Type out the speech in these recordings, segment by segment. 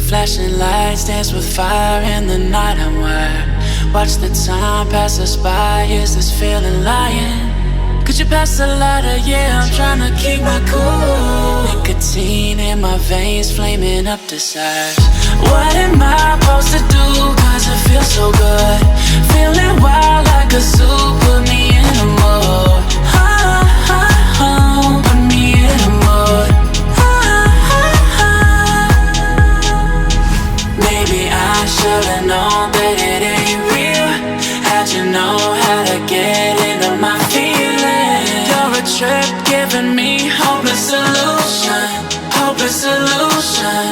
Flashing lights dance with fire in the night. I'm wired. Watch the time pass us by. Is this feeling lying? Could you pass the lighter? Yeah, I'm trying to keep my cool. Nicotine in my veins, flaming up desires. What am I supposed to do? Cause it feels so good. Feeling wild like a zoo. Put me in a mood. Put me in a mood. Maybe I should've known that it ain't real. How'd you know how to get into my feelings? You're a trip giving me hopeless solution. Hopeless solution.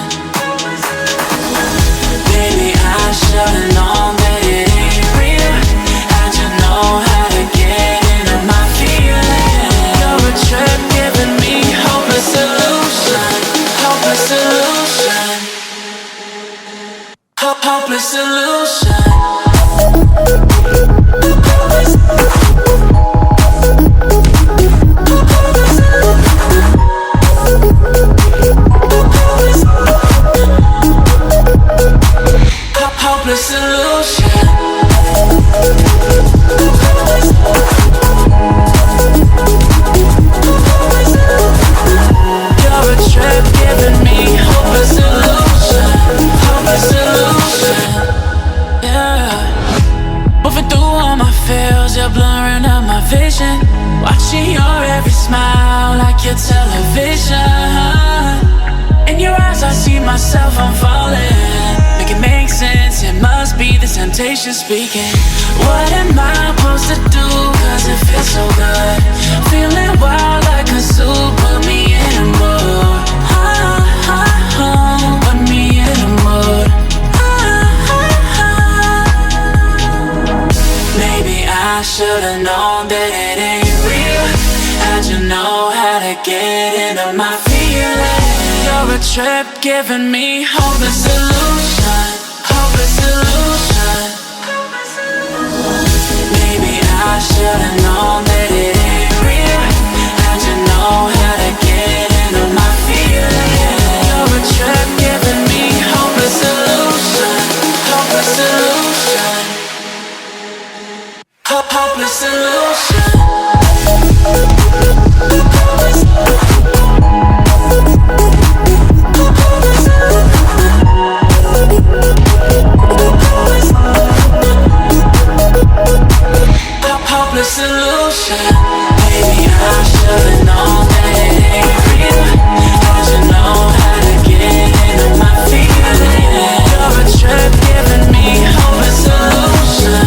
Baby, I should've known that it ain't real. How'd you know how to get into my feelings? You're a trip giving me hopeless solution. Hopeless solution. Hopeless solution. Hopeless solution. You're a trip giving me hopeless solution. Hopeless solution. Yeah. Moving through all my feels, you're blurring out my vision. Watching your every smile like your television. In your eyes I see myself, I'm falling. Make it make sense, it must be the temptation speaking. What am I supposed to do? Cause it feels so good. Feeling wild like a zoo. Put me in a mood. Put me in a mood. Maybe I should've known that it ain't real. How'd you know how to get into my feelings? You're a trip giving me hopeless solution. Hopeless solution. Maybe I should've known that it ain't real. How'd you know how to get into my feelings? You're a trip giving me hopeless solution. Hopeless solution. Hopeless solution. Hopeless solution. Maybe I should've known that it ain't real. How'd you know how to get into my feelings? You're a trip giving me hopeless solution.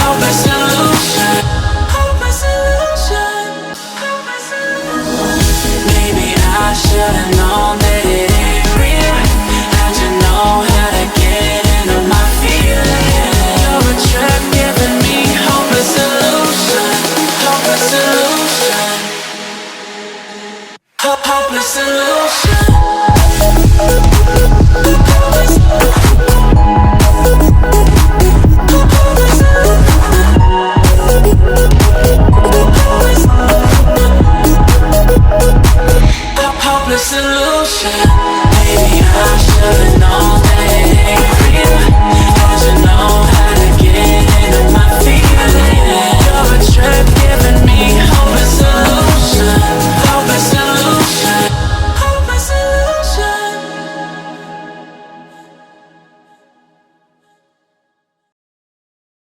Hopeless solution. Hopeless solution. Maybe I should've known that it ain't real. How'd you know how to get into my feelings? You're a trip giving me hopeless solution. Hopeless solution. Hopeless solution. Hopeless solution.